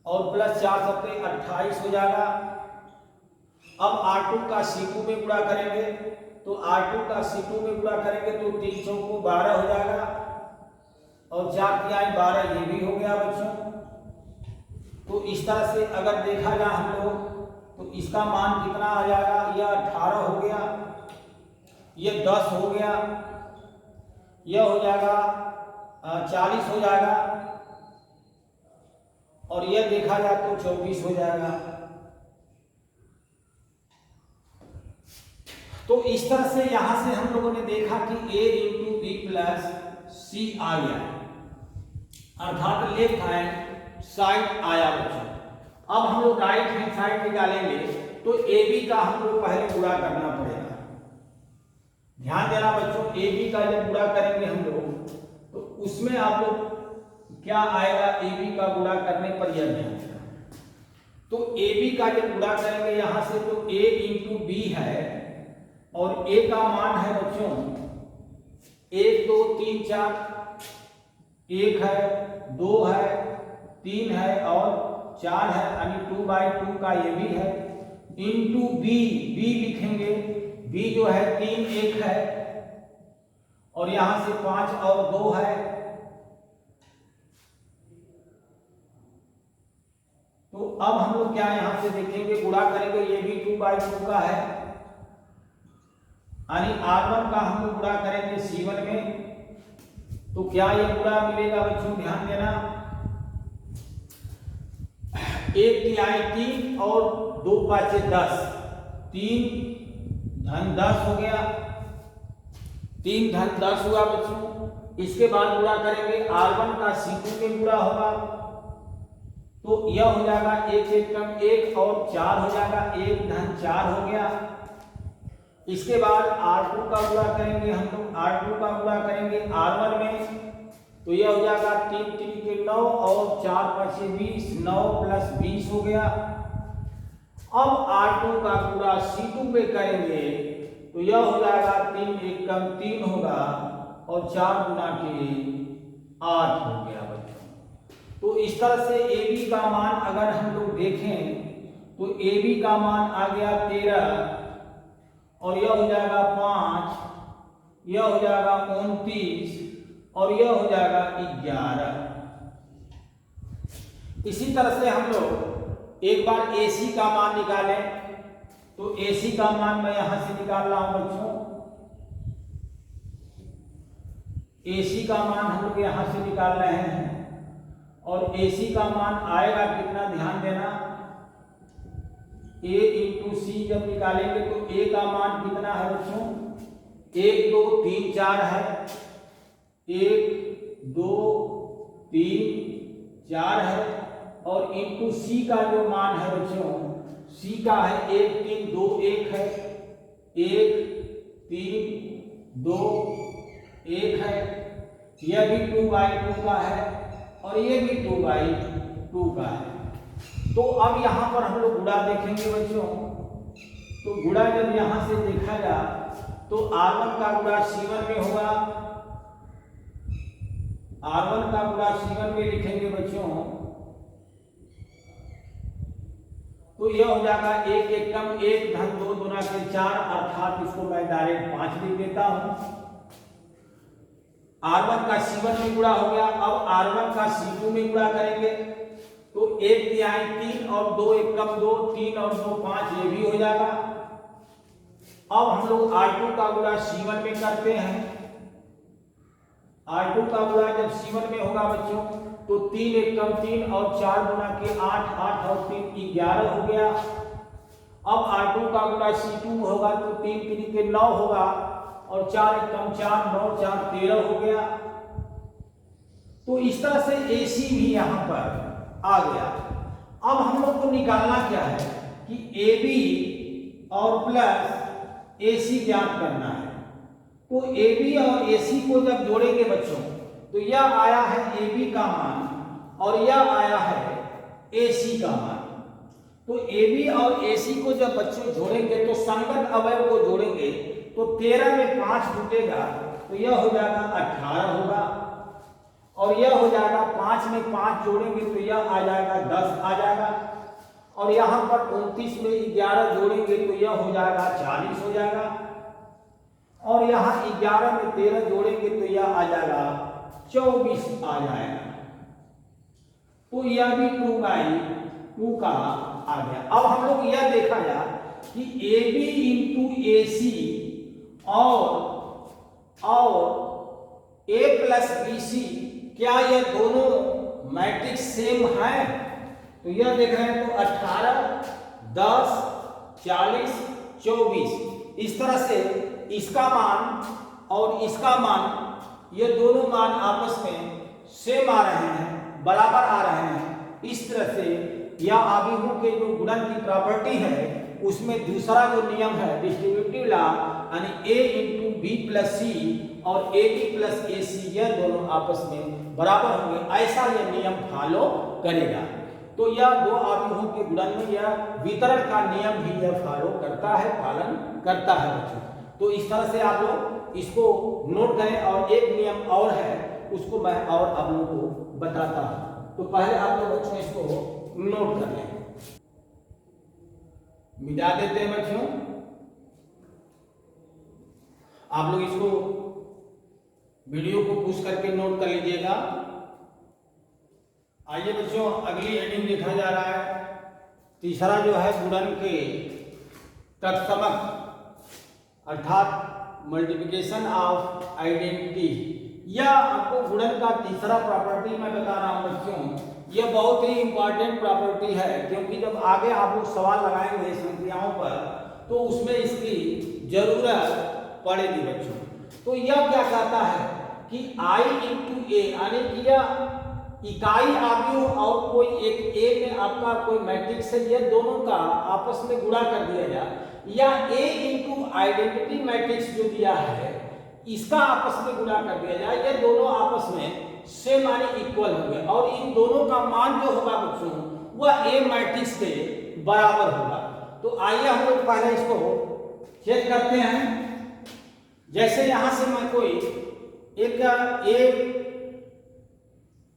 और प्लस 4 7 28 हो जाएगा। अब R2 का C2 में गुणा करेंगे तो R2 का C2 में गुणा करेंगे तो 3 चौको 12 हो जाएगा, और 4 तिहाई 12 ये भी हो गया बच्चों। तो इस तरह से अगर देखा जाए हम लोग तो इसका मान कितना आ जाएगा, यह 18 हो गया, यह 10 हो गया, यह हो जाएगा 40 हो जाएगा, और यह देखा जाए तो 24 हो जाएगा। तो इस तरह से यहां से हम लोगों ने देखा कि a इंटू बी प्लस सी आ गया, अर्थात लेफ्ट हैंड साइड आया बच्चों। अब हम लोग राइट हैंड साइड निकालेंगे तो ए बी का हम लोग पहले गुणा करना पड़ेगा। ध्यान देना बच्चों, ए बी का जब गुणा करेंगे हम लोग तो उसमें आप लोग क्या आएगा, ए बी का गुणा करने पर यह ध्यान देना। तो ए बी का जब गुणा करेंगे यहां से तो a इंटू बी है, और a का मान है बच्चों 1 2 3 4, 1 है, 2 है, 3 है और 4 है, यानी 2/2 का ये भी है, इंटू बी, बी लिखेंगे, बी जो है 3 1 है, और यहां से 5 और 2 है, तो अब हम लोग क्या यहां से देखेंगे, गुणा करेंगे, ये भी 2/2 का है, यानी R1 का हम लोग गुणा करेंगे C1 में, तो क्या ये गुणा मिलेगा बच्चों, ध्यान देना, 1 3 और 2 5 10, 3 धन 10 हो गया, 3 धन 10 हुआ बच्चों। इसके बाद गुणा करेंगे R1 का C2 में गुणा होगा, तो यह हो जाएगा 1 1 कम 1 और 4 हो जाएगा, 1 धन 4 हो गया। इसके बाद R2 का गुणा करेंगे हम लोग, R2 का गुणा करेंगे R1 में, तो यह हो जाएगा 3 3 के 9 और 4 5 20, 9 प्लस 20 हो गया। अब R2 का गुणा C2 में करेंगे तो यह हो जाएगा 3 1 कम 3 होगा, और 4 गुना के 8 हो गया बच्चों। तो इस तरह से ए बी का मान अगर हम लोग देखें तो ए बी का मान आ गया 13, और यह हो जाएगा 5, यह हो जाएगा 29, और यह हो जाएगा 11। इसी तरह से हम लोग एक बार AC का मान निकालें, तो AC का मान मैं यहां से निकाल रहा हूं बच्चों, AC का मान हम लोग यहां से निकाल रहे हैं, और AC का मान आएगा कितना, ध्यान देना, A इंटू सी जब निकालेंगे तो A का मान कितना है बच्चों, 1 2 3 4 है, 1 2 3 4 है, और इंटू C का जो मान है बच्चों, C का है 1 3 2 1 है, 1 3 2 1 है, यह भी 2/2 का है, और ये भी 2/2 का है। तो अब यहां पर हम लोग गुणा देखेंगे बच्चों, तो गुणा जब यहां से देखा जाए तो R1 का गुणा C1 में होगा, R1 का गुणा C1 में लिखेंगे बच्चों, तो यह हो जाएगा 1 1 कम 1 धन 2 गुना के 4, अर्थात इसको मैं डायरेक्ट 5 लिख देता हूं। R1 का C1 में गुणा हो गया, अब R1 का C2 में गुणा करेंगे तो 1 तिहाई 3 और 2 1 कम 2, 3 और 2 5, ये भी हो जाएगा। अब हम लोग R2 का गुणा C1 में करते हैं, R2 का गुणा जब C1 में होगा बच्चों तो 3 1 कम 3 और 4 गुना के 8, 8 और 3 11 हो गया। अब R2 का गुणा C2 में होगा तो 3 3 के 9 होगा, और 4 1 कम 4, 9 4 13 हो गया। तो इस तरह से AC भी यहां पर आ गया। अब हम लोग को निकालना क्या है कि AB और प्लस AC ज्ञात करना है। तो AB और AC को जब जोड़ेंगे बच्चों तो यह आया है AB का मान और यह आया है AC का मान। तो AB और AC को जब बच्चों जोड़ेंगे तो संगत अवयव को जोड़ेंगे तो 13 में 5 जुटेगा तो यह हो जाएगा 18 होगा, और यह हो जाएगा 5 में 5 जोड़ेंगे तो यह आ जाएगा 10 आ जाएगा, और यहाँ पर 29 में 11 जोड़ेंगे तो यह हो जाएगा 40 हो जाएगा, और यहाँ 11 में 13 जोड़ेंगे तो यह आ जाएगा 24 आ जाएगा। तो यह भी 2 का आ गया। अब हम लोग यह देखा जा कि AB इंटू AC और A प्लस BC क्या ये दोनों मैट्रिक्स सेम है? तो यह देख रहे हैं तो 18, 10, 40, 24 इस तरह से इसका मान और इसका मान ये दोनों मान आपस में सेम आ रहे हैं, बराबर आ रहे हैं। इस तरह से यह आव्यूहों के जो गुणन की प्रॉपर्टी है उसमें दूसरा जो नियम है डिस्ट्रीब्यूटिव लॉ यानी A इंटू बी प्लस सी और AB प्लस AC यह दोनों आपस में बराबर होंगे, ऐसा यह नियम फॉलो करेगा। तो यह दो आव्यूहों के गुणन में यह वितरण का नियम भी यह फॉलो करता है, पालन करता है बच्चों। तो इस तरह से आप लोग इसको नोट करें। और एक नियम और है उसको मैं और आप लोगों को बताता हूं। तो पहले आप लोग बच्चों इसको नोट कर लें, मिटा देते हैं बच्चों। आप लोग इसको वीडियो को पुश करके नोट कर लीजिएगा। आइए बच्चों अगली हेडिंग देखा जा रहा है। तीसरा जो है गुणन के तत्समक अर्थात मल्टीप्लिकेशन ऑफ आइडेंटिटी। यह आपको गुणन का तीसरा प्रॉपर्टी मैं बता रहा हूं बच्चों। यह बहुत ही इंपॉर्टेंट प्रॉपर्टी है क्योंकि जब आगे आप लोग सवाल लगाएंगे संख्याओं पर तो उसमें इसकी जरूरत पड़ेगी बच्चों। तो यह क्या कहता है कि I इंटू ए यानी कि यह इकाई आव्यूह और कोई एक A में आपका कोई मैट्रिक्स है, यह दोनों का आपस में गुणा कर दिया जाए या A इंटू आइडेंटिटी मैट्रिक्स जो दिया है इसका आपस में गुणा कर दिया जाए, यह दोनों आपस में सेम यानी इक्वल होंगे और इन दोनों का मान जो होगा बच्चों वह A मैट्रिक्स के बराबर होगा। तो आइए हम लोग पहले इसको चेक करते हैं। जैसे यहां से मैं कोई एक A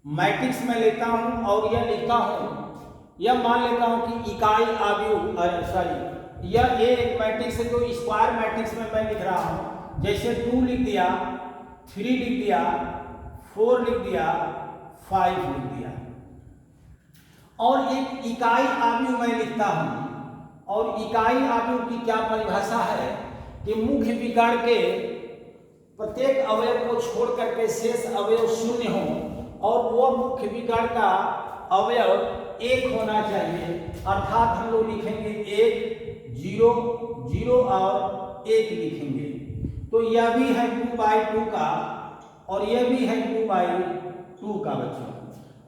मैट्रिक्स में लेता हूं और यह लिखता हूं, यह मान लेता हूं कि इकाई आव्यूह सॉरी यह एक मैट्रिक्स है जो स्क्वायर मैट्रिक्स में मैं लिख रहा हूं। जैसे 2 लिख दिया, 3 लिख दिया, 4 लिख दिया, 5 लिख दिया। और एक इकाई आव्यूह मैं लिखता हूं और इकाई आव्यूह की क्या परिभाषा है कि मुख्य विकर्ण के प्रत्येक अवयव को छोड़ करके शेष अवयव शून्य हो और वह मुख्य विकर्ण का अवयव 1 होना चाहिए। अर्थात हम लोग लिखेंगे 1, 0, 0 और 1 लिखेंगे। तो यह भी है 2/2 का और यह भी है 2/2 का बच्चों।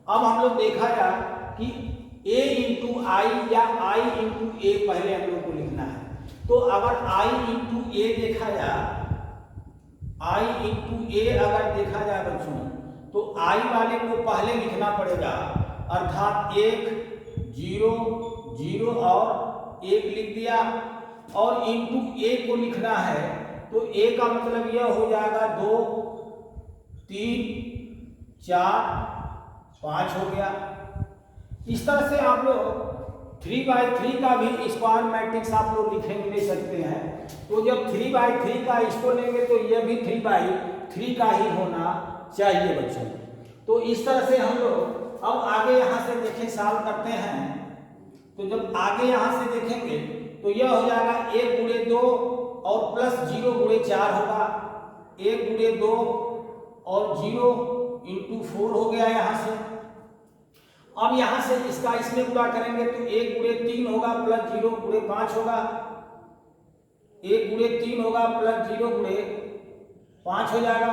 अब हम लोग देखा जाए कि A इंटू आई या I इंटू ए पहले हम लोग को लिखना है। तो अगर I इंटू ए देखा जाए, I इंटू ए अगर देखा जाए बच्चों तो I वाले को पहले लिखना पड़ेगा। अर्थात 1, 0, 0 और 1 लिख दिया और इंटू ए को लिखना है तो ए का मतलब यह हो जाएगा 2, 3, 4, 5 हो गया। इस तरह से आप लोग 3/3 का भी स्क्वायर मैट्रिक्स आप लोग लिखेंगे ले सकते हैं। तो जब 3/3 का इसको लेंगे तो यह भी 3/3 का ही होना चाहिए बच्चों। तो इस तरह से हम लोग अब आगे यहाँ से देखें सॉल्व करते हैं। तो जब आगे यहाँ से देखेंगे तो यह हो जाएगा 1 गुणे 2 और प्लस 0 गुणे 4 होगा। 1 गुणे 2 और 0 इंटू 4 हो गया यहाँ से। अब यहां से इसका इसमें गुणा करेंगे तो 1 गुणे 3 होगा प्लस 0 गुणे 5 होगा। 1 गुणे 3 होगा प्लस 0 गुणे 5 हो जाएगा।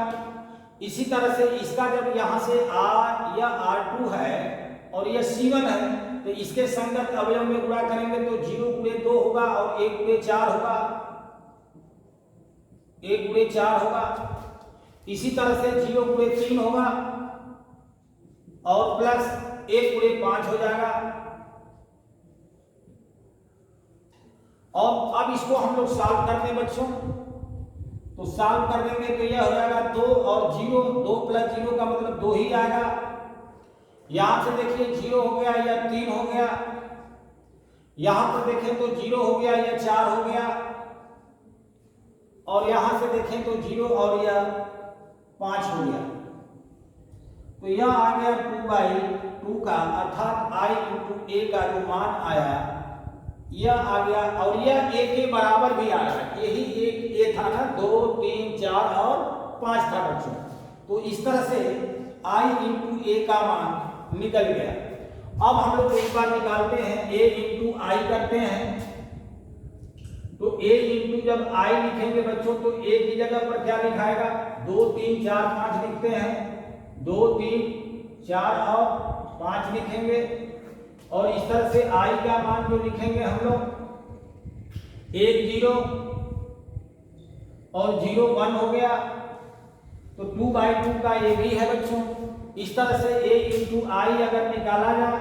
इसी तरह से इसका जब यहां से R या R2 है और यह C1 है तो इसके संगत अवयव में गुणा करेंगे तो 0 गुणे 2 होगा और 1 गुणे 4 होगा। 1 गुणे 4 होगा। इसी तरह से 0 गुणे 3 होगा और प्लस 1 गुणे 5 हो जाएगा। और अब इसको हम लोग सॉल्व करते हैं बच्चों। तो सॉल्व कर देंगे तो यह हो जाएगा 2 और 0, 2 प्लस 0 का मतलब 2 ही आएगा। यहां से देखिए 0 हो गया या 3 हो गया, यहां पर देखें तो 0 हो गया या 4 हो गया और यहां से देखें तो 0 और यह 5 हो गया। तो यह आ गया 2/2 2 का अर्थात I इंटू ए का जो मान आया यह आ गया और यह ए के बराबर भी आ रहा है। यही एक ए था ना, 2 3 4 और 5 था बच्चों। तो इस तरह से I इंटू ए का मान निकल गया। अब हम लोग एक बार निकालते हैं, ए इंटू आई करते हैं। तो a इंटू जब I लिखेंगे बच्चों तो a की जगह पर क्या लिखाएगा, 2 3 4 5 लिखते हैं, 2 3 4 और 5 लिखेंगे। और इस तरह से I का मान जो लिखेंगे हम लोग 1 0 और 0 1 हो गया। तो 2/2 का ये भी है बच्चों। इस तरह से a इंटू आई अगर निकाला जाए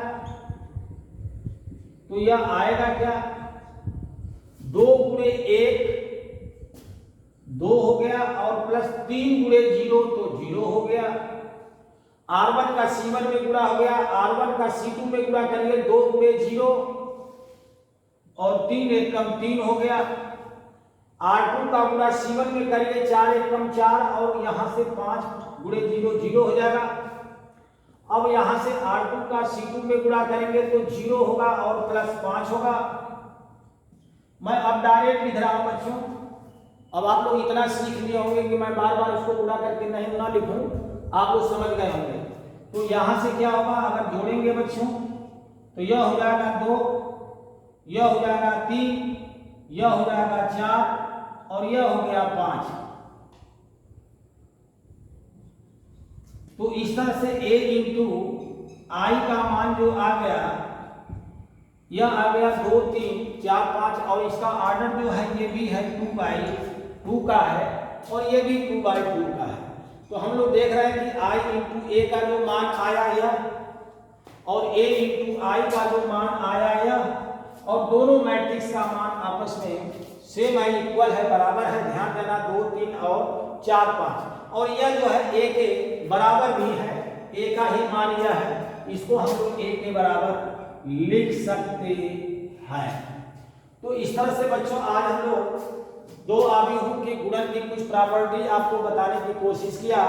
तो यह आएगा क्या, 2 गुणे 1 2 हो गया और प्लस 3 गुणे 0 तो 0 हो गया। R1 का C1 में गुणा हो गया, R1 का C2 में गुणा करिए, 2 गुणे 0 और 3 1 कम 3 हो गया। R2 का गुणा C1 में करिए, 4 1 कम 4 और यहां से 5 गुणे 0 0 हो जाएगा। अब यहां से R2 का C2 में गुणा करेंगे तो 0 होगा और प्लस 5 होगा। मैं अब डायरेक्ट लिख रहा हूं बच्चों। अब आप लोग इतना सीख लिए होंगे कि मैं बार बार इसको गुणा करके नहीं ना लिखूं, आप लोग समझ गए होंगे। तो यहां से क्या होगा, अगर जोड़ेंगे बच्चों तो यह हो जाएगा 2, यह हो जाएगा 3, यह हो जाएगा 4 और यह हो गया 5। तो इस तरह से a इंटू आई का मान जो आ गया यह आ गया 2 3 4 5 और इसका ऑर्डर जो है ये भी है 2/2 का है और ये भी 2/2 का है। तो हम लोग देख रहे हैं कि I इंटू ए का जो मान आया यह और a इंटू आई का जो मान आया यह और दोनों मैट्रिक्स का मान आपस में सेम है, इक्वल है, बराबर है। ध्यान देना 2 3 और 4 5 और यह जो है a के बराबर भी है, a का ही मान यह है, इसको हम लोग a के बराबर लिख सकते हैं। तो इस तरह से बच्चों आज हम लोग दो आव्यूहों के गुणन की कुछ प्रॉपर्टी आपको बताने की कोशिश किया,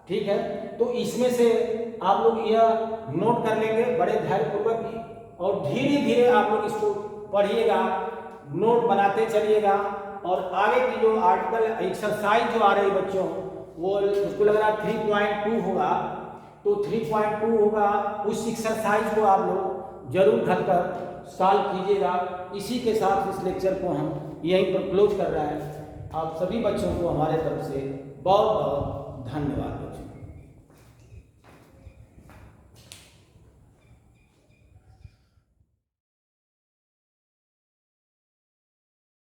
ठीक है। तो इसमें से आप लोग यह नोट कर लेंगे बड़े धैर्यपूर्वक और धीरे धीरे आप लोग इसको पढ़िएगा, नोट बनाते चलिएगा और आगे की जो आर्टिकल एक्सरसाइज जो आ रही बच्चों वो उसको लग रहा 3.2 होगा। तो 3.2 होगा, उस एक्सरसाइज को आप लोग जरूर घर पर सॉल्व कीजिएगा। इसी के साथ इस लेक्चर को हम यहीं पर क्लोज कर रहे हैं। आप सभी बच्चों को हमारे तरफ से बहुत बहुत धन्यवाद बच्चों।